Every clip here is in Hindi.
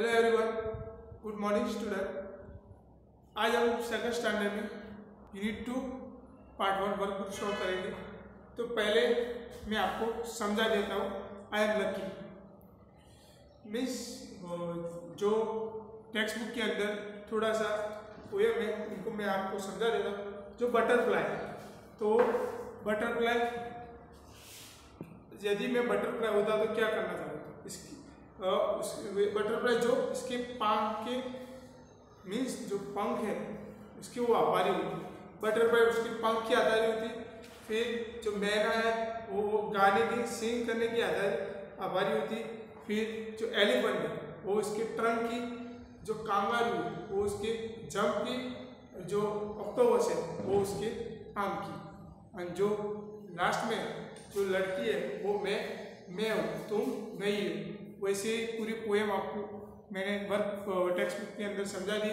Hello everyone, good morning student. आज हम सेकंड स्टैंडर्ड में यूनिट 2 पार्ट 1 वर्कबुक सॉल्व करेंगे। तो पहले मैं आपको समझा देता हूँ। आई एम लकी मीन्स जो टेक्स्ट बुक के अंदर थोड़ा सा पोएम है, उनको मैं आपको समझा देता हूँ। जो बटरफ्लाई है, तो बटरफ्लाई, यदि मैं बटरफ्लाई होता तो क्या करना चाहता इसकी बटरफ्लाई जो इसके पंख के मीन्स जो पंख है उसके वो आभारी होती। बटरफ्लाई उसके पंख की आधारी होती। फिर जो मैना है वो गाने की सिंग करने की आभारी होती। फिर जो एलिफेंट है वो उसके ट्रंक की, जो कांगारू है वो उसके जंप की, जो ऑक्टोपस है वो उसके आर्म की, और जो लास्ट में जो लड़की है वो मैं हूँ, तुम नहीं हो। वैसे ही पूरी पोएम आपको मैंने वर्क टेक्स्ट बुक के अंदर समझा दी।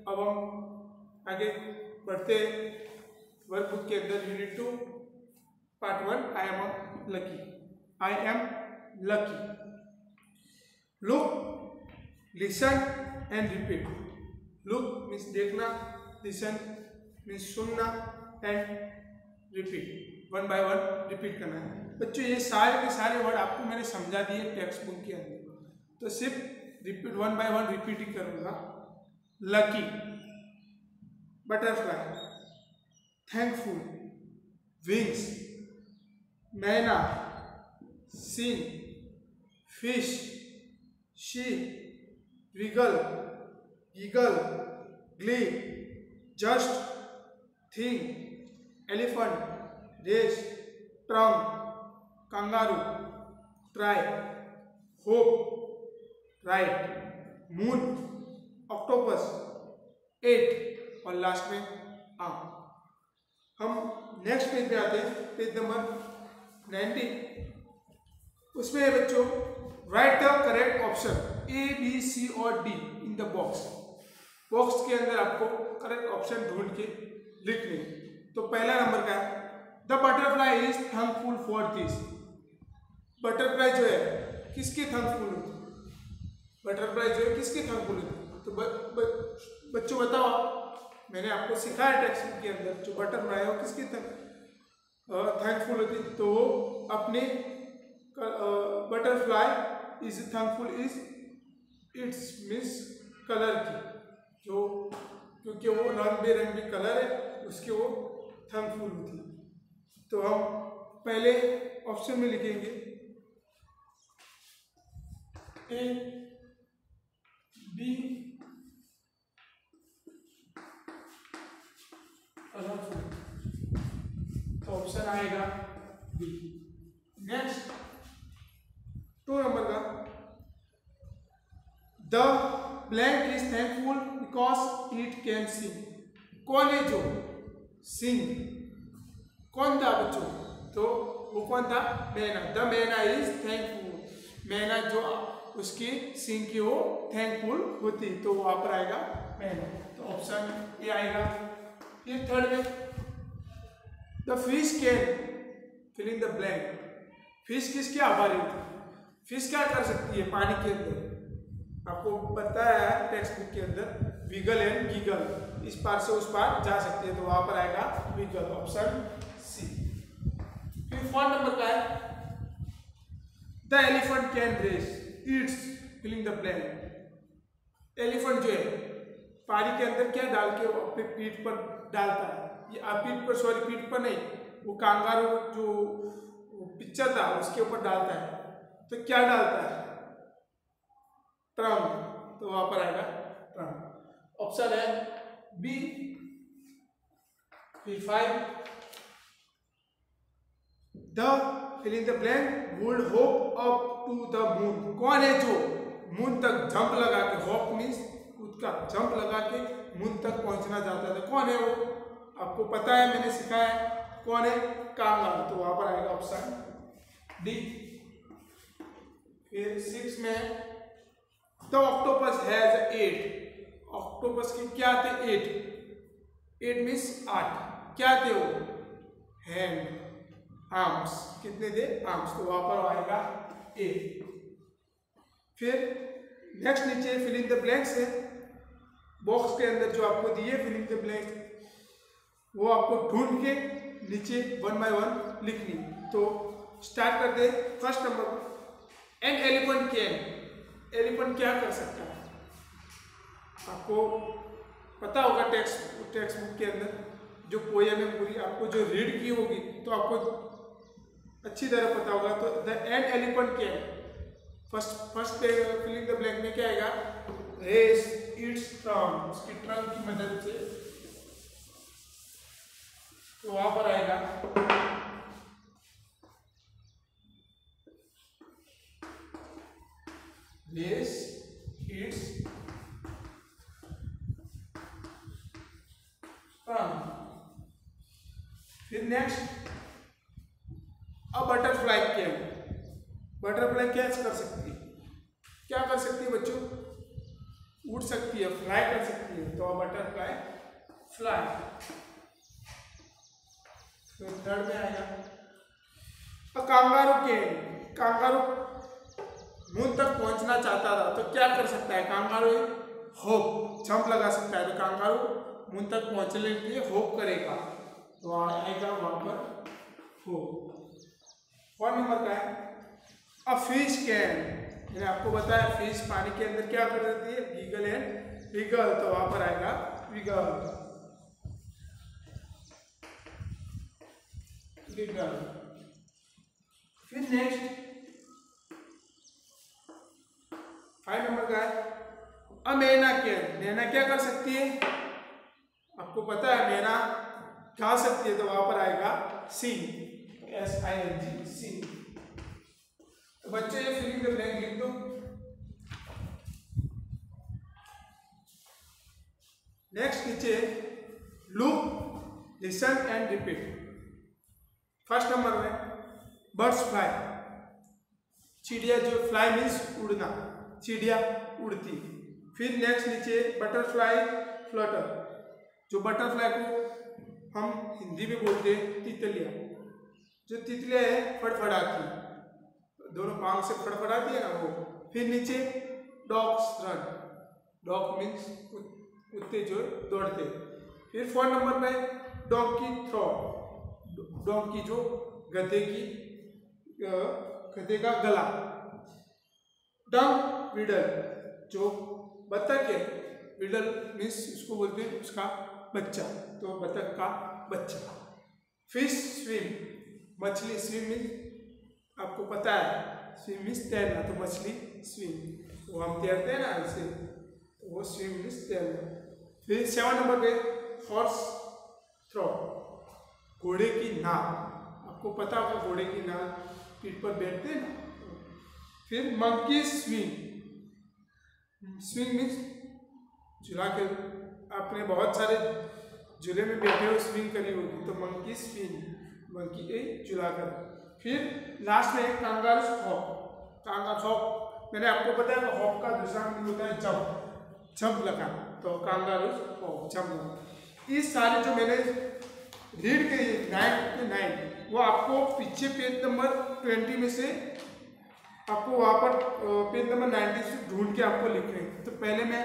अब हम आगे बढ़ते वर्कबुक के अंदर unit 2 part 1 I am lucky. Look, listen and repeat. Look means देखना, लिसन मीन्स सुनना, and repeat one by one repeat करना है। बच्चों ये सारे के सारे वर्ड आपको मैंने समझा दिए टेक्स्ट बुक के अंदर, तो सिर्फ repeat one by one repeat ही करूंगा। Lucky, butterfly, thankful, wings, myna, seen, fish, sheep, wriggle, giggle, glee, just, thing, elephant, race, trunk, kangaroo, try, hope, right, moon, octopus, eight, और लास्ट में आर्म। हम नेक्स्ट पेज पे आते हैं, पेज नंबर 19। उसमें बच्चों write the correct option A B C और D in the box. Box के अंदर आपको करेक्ट ऑप्शन ढूंढ के लिखने। तो पहला नंबर का है the butterfly is thankful for this. Butterfly जो है किसके थैंकफुल होती? बटरफ्लाई जो है किसके थैंकफुल होती? तो बच्चों बताओ, मैंने आपको सिखाया टेक्स्ट बुक के अंदर जो बटरफ्लाई है वो किसकी थैंकफुल होती? तो वो अपने butterfly is thankful is it's means colour की, जो क्योंकि वो रंग बेरंगी कलर है उसके वो थैंकफुल होती। तो हम पहले ऑप्शन में लिखेंगे ए बी कलरफुल, तो ऑप्शन आएगा बी। नेक्स्ट 2 नंबर का the blank is thankful because it can sing. कौन है जो सिंग? कौन था बच्चों? तो वो कौन था? मैना। द मैना इज थैंकफुल। मैना जो उसकी सिंग की वो थैंकफुल होती, तो वहां पर आएगा मैना। तो ऑप्शन ए आएगा। फिर थर्ड में the fish can fill in the blank. Fish किसके आभारी होती? फिश क्या कर सकती है पानी के अंदर? आपको पता है टेक्स्ट बुक के अंदर विगल एंड गीगल, इस पार से उस पार जा सकती है, तो वहां पर आएगा विगल, ऑप्शन सी। फिर 4 नंबर का है the elephant can raise its filling the blank. Elephant जो है पानी के अंदर क्या डाल के वो अपने पीठ पर डालता है, ये पीठ पर, सॉरी पीठ पर नहीं, वो कांगारू जो पिक्चर था उसके ऊपर डालता है। तो क्या डालता है? ट्रंक, तो वहां पर आएगा ट्रंक, ऑप्शन है बी। फिर 5 the fill in the blank would hop up to the moon. कौन है जो मून तक जंप लगा के, होप मीन्स खुद का जंप लगा के मून तक पहुंचना चाहता था? कौन है वो? आपको पता है, मैंने सिखाया है। कौन है? कांगारू, तो वहां पर आएगा ऑप्शन डी। फिर 6 में द ऑक्टोपस हैज 8। ऑक्टोपस के क्या थे? 8 मीन्स 8। क्या थे वो? Hand, arms. कितने थे? आर्म्स, तो वहां पर आएगा ए। फिर नेक्स्ट नीचे फिल इन द ब्लैंक्स है, बॉक्स के अंदर जो आपको दिए फिल इन द ब्लैंक वो आपको ढूंढ के नीचे 1 बाय 1 लिखनी। तो स्टार्ट करते हैं। First number, N elephant can, elephant क्या कर सकता है? आपको पता होगा टेक्स्ट बुक के अंदर जो पोएम है पूरी आपको जो रीड की होगी तो आपको अच्छी तरह पता होगा। तो the an elephant can, first filling the blank में क्या आएगा? रेस इट्स ट्रंक, उसकी ट्रंक की मदद से, तो वहां पर आएगा रेस इट्स ट्रंक। फिर next, a butterfly can, butterfly क्या कर सकती है? क्या कर सकती है बच्चों? उड़ सकती है, फ्लाई कर सकती है। तो बटरफ्लाई फ्लाई। तो थर्ड में आएगा अ कांगारू कैन, कांगारू मून तक पहुंचना चाहता था तो क्या कर सकता है? कांगारू होप, जंप लगा सकता है। तो कांगारू मून तक पहुंचने के लिए होप करेगा, तो आएगा वहां पर होप। 4 नंबर का है अ फिश कैन, मैंने आपको बताया फिश पानी के अंदर क्या कर देती है? गीगल एंड विगल, तो वहां पर आएगा विगल, विगल। फिर नेक्स्ट 5 नंबर का है अ मैना कैन, मैना क्या कर सकती है? आपको पता है मैना खा सकती है, तो वहां पर आएगा सिंग, SING, सिंग। तो बच्चे ये फिलिंग द ब्लैंक लिख दो। नेक्स्ट नीचे look, listen and repeat. First number में बर्ड्स फ्लाई, चिड़िया जो फ्लाई मीन्स उड़ना, चिड़िया उड़ती। फिर नेक्स्ट नीचे बटरफ्लाई फ्लटर, जो बटरफ्लाई को हम हिंदी में बोलते हैं तितलिया, जो तितलियां है फड़फड़ाती, दोनों पांव से फड़फड़ाती है ना वो। फिर नीचे डॉग्स रन, डॉग मीन्स कुत्ते जो दौड़ते। फिर 4 नंबर में डोंकी थ्रो, डोंकी जो गधे का गला। डंग विडल, जो बतख है, विडल मीन्स उसको बोलते हैं उसका बच्चा, तो बतख का बच्चा। फिश स्विम, मछली स्विम मीन्स आपको पता है स्विम मीन्स तैरना, तो मछली स्विम, वो हम तैरते हैं ना ऐसे, तो वो स्विम मीन्स तैरना। फिर 7 नंबर पे हॉर्स थ्रो, घोड़े की नाल, आपको पता होगा घोड़े की नाल पीठ पर बैठते हैं ना। फिर मंकी स्विंग, स्विंग मीन्स झूला के, आपने बहुत सारे झूले में बैठे हो स्विंग करी होगी, तो मंकी स्विंग, मंकी एक झूला कर। फिर लास्ट में कांगारू हॉप, कांगारू हॉप मैंने आपको बताया हॉप का दूसरा मीनिंग होता है जंप, जंप लगाना, तो कांगारू हॉप जंप लगाना। इस सारे जो मैंने रीड करी 9 वो आपको पीछे पेज नंबर 20 में से आपको वहाँ पर पेज नंबर 90 से ढूंढ के आपको लिखना है। तो पहले मैं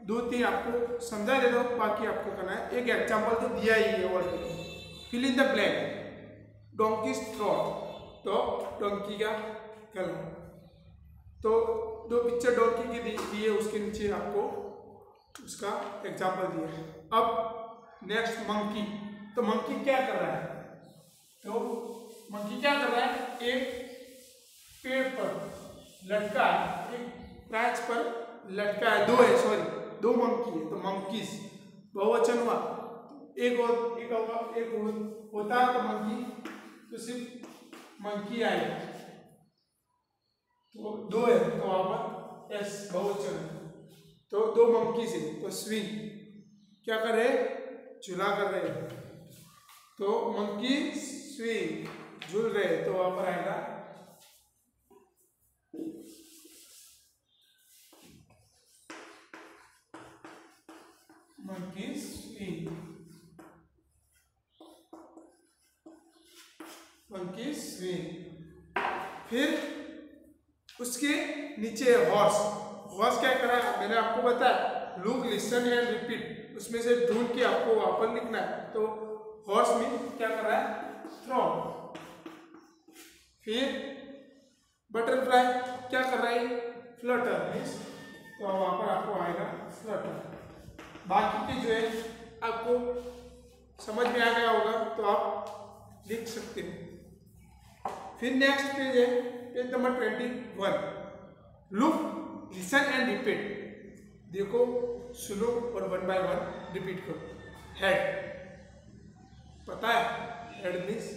2-3 आपको समझा देता हूँ, बाकी आपको करना है। एक एग्जाम्पल तो दिया ही है already, fill in the blank, donkey's throat, तो डोंकी का गला। तो 2 पिक्चर डोंकी की दी है, उसके नीचे आपको उसका एग्जाम्पल दिया है। अब नेक्स्ट मंकी, तो मंकी क्या कर रहा है? तो मंकी क्या कर रहा है? एक पेड़ पर लटका है, एक ब्रांच पर लटका है, 2 मंकी है, तो मंकीज बहुवचन हुआ। एक होता तो मंकी, तो सिर्फ मंकी आएगा, तो 2 है, तो वहां पर एस बहुवचन है, तो 2 मंकी से। तो स्विंग क्या कर रहे? झूला कर रहे हैं, तो मंकी स्विंग, झूल रहे, तो वहां पर आएगा मंकी स्विंग, मंकी स्विंग। फिर उसके नीचे हॉर्स, हॉर्स क्या करा है, मैंने आपको बताया लुक लिसन एंड रिपीट, उसमें से ढूंढ के आपको वापस लिखना है। तो हॉर्स में क्या कर रहा है, थ्रॉन। फिर बटरफ्लाई क्या कर रहा है, फ्लटर मीन्स, तो वहां पर आपको आएगा फ्लटर। बाकी के जो है आपको समझ में आ गया होगा तो आप लिख सकते हो। फिर नेक्स्ट पेज है page number 21, look listen and repeat. देखो सुनो और 1 बाय 1 रिपीट करो। हेड, पता है हेड मीन्स,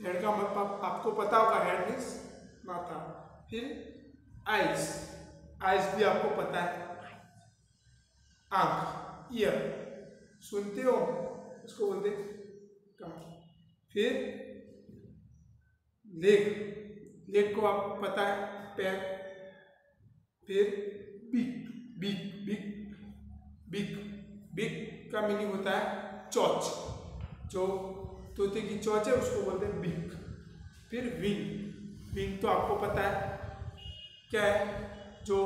हेड का मतलब आपको पता होगा, हेड मीन्स माथा। फिर आइज, आइज भी आपको पता है, आंख, ईयर, सुनते हो उसको बोलते कान। फिर लेग, लेग को आपको पता है पैर। फिर beak, beak beak beak, beak का मीनिंग होता है चोंच, जो तोते की चोंच है उसको बोलते हैं बीक। फिर विंग, विंग तो आपको पता है क्या है, जो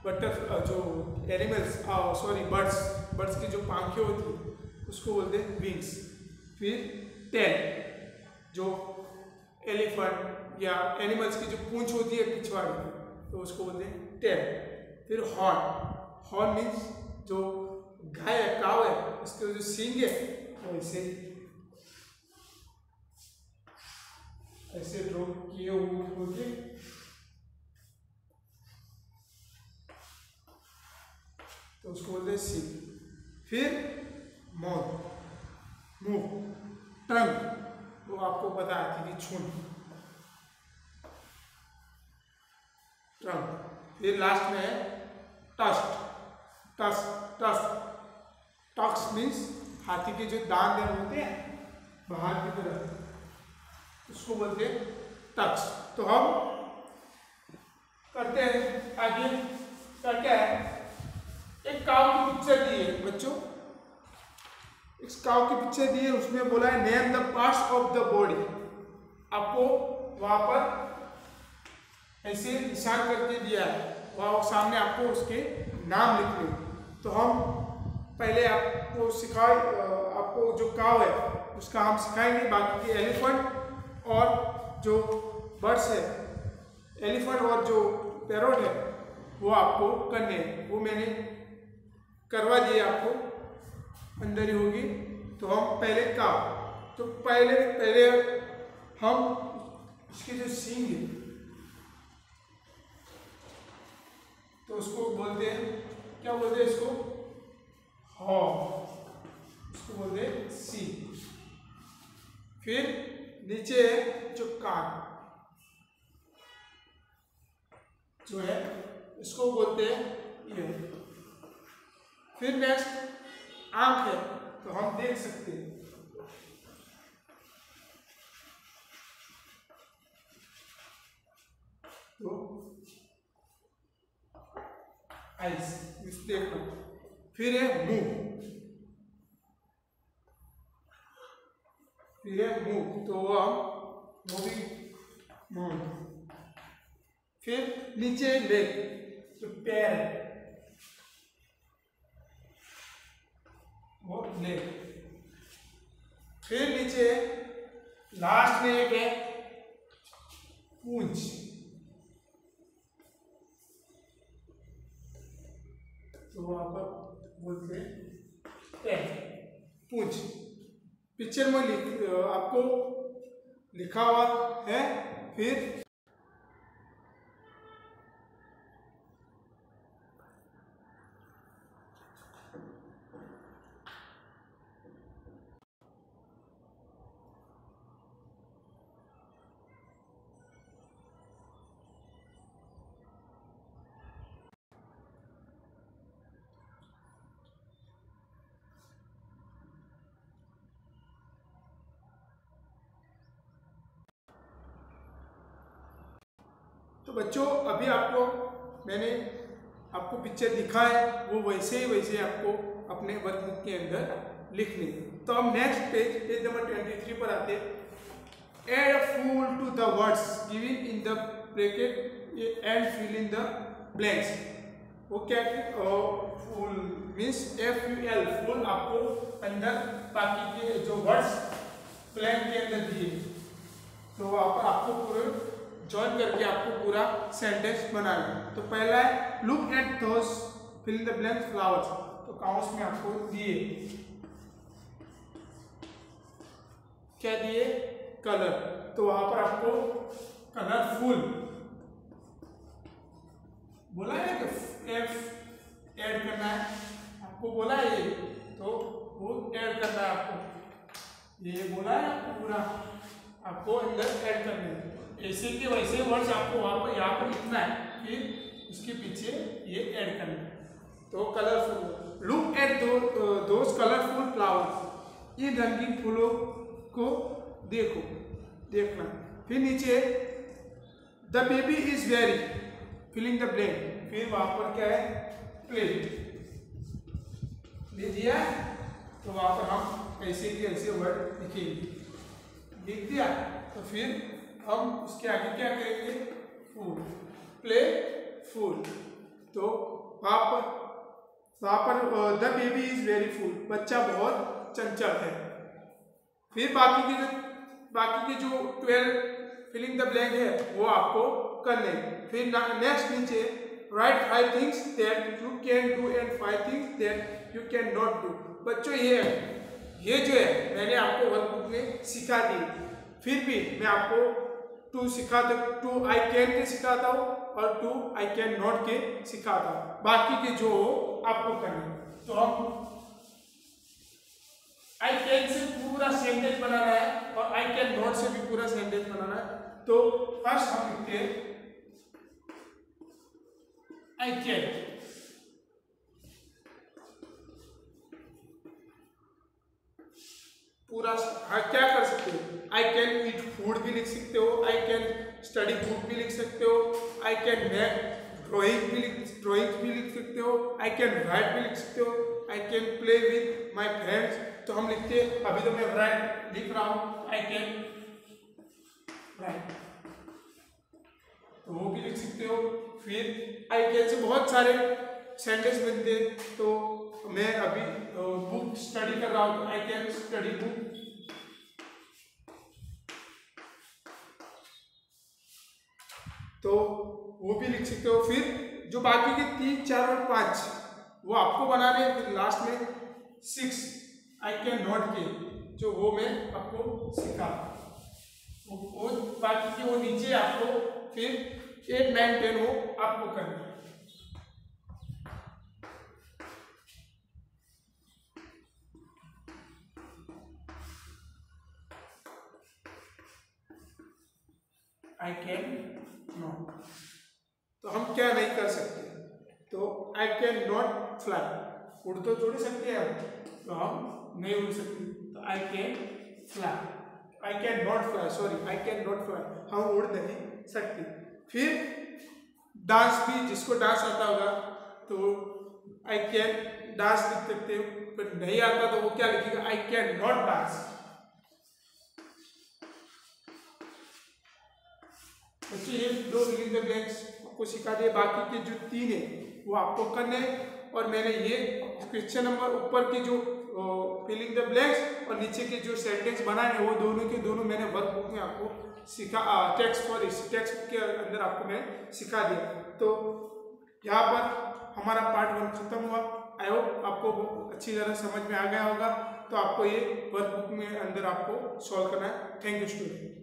जो एनिमल्स सॉरी बर्ड्स की जो पांखें होती है उसको बोलते हैं विंग्स। फिर टेल, जो एलिफेंट या एनिमल्स की जो पूंछ होती है पिछवाड़े की, तो उसको बोलते हैं टेल। फिर हॉर्न, हॉर्न मीन्स जो गाय है, काव है, उसके जो सींग है वो ऐसे ड्रॉ किए हुए, तो उसको बोलते हैं सींग। फिर माउथ, मुंह, टंग, वो आपको पता है कि छून, टंग। फिर लास्ट में है टस्ट, टस्ट टस्ट टक्स मीन्स हाथी के जो दांत होते हैं बाहर की तरफ, उसको बोलते हैं टक्स। तो हम करते हैं आगे क्या है, एक काव की पिक्चर दी है बच्चों, इस काव की पिक्चर दी है, उसमें बोला है name the parts of the body. आपको वहां पर ऐसे निशान करके दिया है, वहां सामने आपको उसके नाम लिखने। तो हम पहले आपको आपको जो काव है उसका हम सिखाएंगे, बाकी के एलिफेंट और जो बर्ड्स है, एलिफेंट और जो पैरोट है वो आपको करने हैं। वो मैंने करवा दिए, आपको अंदर ही होगी। तो हम पहले काव, तो पहले हम इसके जो सींग है तो उसको बोलते हैं, क्या बोलते हैं इसको, हॉ, उसको बोलते हैं सी। फिर नीचे है जो कान जो है इसको बोलते हैं ईयर। फिर नेक्स्ट आंख है, तो हम देख सकते हैं, तो आइस, इस देख लो। फिर है मुंह, फिर है मुंह, तो हम मूविंग माउथ। फिर नीचे लेग, जो पैर है वो लेग। फिर नीचे लास्ट में एक है पूंछ, तो वहां पर बोलते हैं पूंछ। पिक्चर में आपको लिखा हुआ है। फिर तो बच्चों अभी मैंने आपको पिक्चर दिखा है, वो वैसे आपको अपने वर्कबुक के अंदर लिखने। तो हम नेक्स्ट पेज नंबर 23 पर आते हैं। Add full to the words given in the bracket and fill in the blanks. वो क्या फुल मीन्स FUL फुल आपको अंदर बाकी के जो वर्ड्स ब्लैंक के अंदर दिए तो वहाँ पर आपको पूरे जॉइन करके आपको पूरा सेंटेंस बनाना है। तो पहला है look at those fill in the blanks flowers. तो काउंस में आपको दिए क्या दिए कलर, तो वहां पर आपको कलरफुल बोला है कि F ऐड करना है, आपको बोला है ये तो वो ऐड करना है, आपको ये बोला है आपको पूरा आपको अंदर ऐड करना है। ऐसे के वैसे वर्ड्स आपको वहां पर यहाँ पर लिखना है, फिर उसके पीछे ये ऐड करना है। तो colourful look at those colourful flowers, इन रंगीन फूलों को देखो देखना। फिर नीचे the baby is very filling the blank, फिर वहां पर क्या है प्ले ले दिया, तो वहां पर हम ऐसे के ऐसे वर्ड लिखेंगे, लिख दिया तो फिर हम उसके आगे क्या करेंगे फूल प्ले फूल। तो वहां पर द बेबी इज वेरी फूल, बच्चा बहुत चंचल है। फिर बाकी के जो 12 फिलिंग द ब्लैंक है वो आपको करने। फिर नेक्स्ट नीचे right 5 things that you can do and 5 things that you can not do. बच्चों ये जो है मैंने आपको वर्कबुक में सिखा दी, फिर भी मैं आपको 2 आई कैन के सिखाता हूँ और 2 आई कैन नॉट के सिखाता हूँ, बाकी के जो आपको करने। तो हम आई कैन से पूरा सेंटेंस बनाना है और आई कैन नॉट से भी पूरा सेंटेंस बनाना है। तो फर्स्ट हम लिखते हैं आई कैन, पूरा क्या कर सकते हो, आई कैन ईट फूड भी लिख सकते हो, आई कैन स्टडी बुक भी लिख सकते हो, आई कैन मेक ड्राइंग भी लिख सकते हो, आई कैन राइट भी लिख सकते हो, I can play with my friends. तो हम लिखते हैं, अभी तो मैं राइट लिख रहा हूं, आई कैन राइट, तो वो भी लिख सकते हो। फिर आई कैन से बहुत सारे सेंटेंस बनते हैं, तो मैं अभी बुक स्टडी कर रहा हूं, आई कैन स्टडी बुक। तो वो भी लिख सकते हो। फिर जो बाकी के 3, 4 और 5 वो आपको बनाने हैं। फिर लास्ट में 6 आई कैन नॉट के जो वो मैं आपको सिखा, वो बाकी के वो नीचे आपको फिर 8, 9, 10 वो आपको करना है। आई कैन नॉट, तो हम क्या नहीं कर सकते, तो आई कैन नॉट फ्लाई, उड़ तो जोड़ सकते हैं हम, तो हम नहीं उड़ सकते, तो I can fly, I can not fly, sorry I can not fly, हम उड़ नहीं सकते। फिर डांस भी, जिसको डांस आता होगा तो आई कैन डांस लिख सकते हो, पर नहीं आता तो वो क्या लिखेगा आई कैन नॉट डांस। बच्चों ये 2 फिलिंग द ब्लैंक्स आपको सिखा दिए, बाकी के जो 3 है वो आपको करने हैं। और मैंने ये क्वेश्चन नंबर ऊपर के जो फिलिंग द ब्लैंक्स और नीचे के जो सेंटेंस बनाए हैं वो दोनों के दोनों मैंने वर्कबुक में आपको सिखा, टेक्स्ट बुक के अंदर आपको मैं सिखा दिया। तो यहाँ पर हमारा पार्ट 1 खत्म हुआ। आई होप आपको अच्छी तरह समझ में आ गया होगा। तो आपको ये वर्कबुक में अंदर आपको सॉल्व करना है। Thank you student.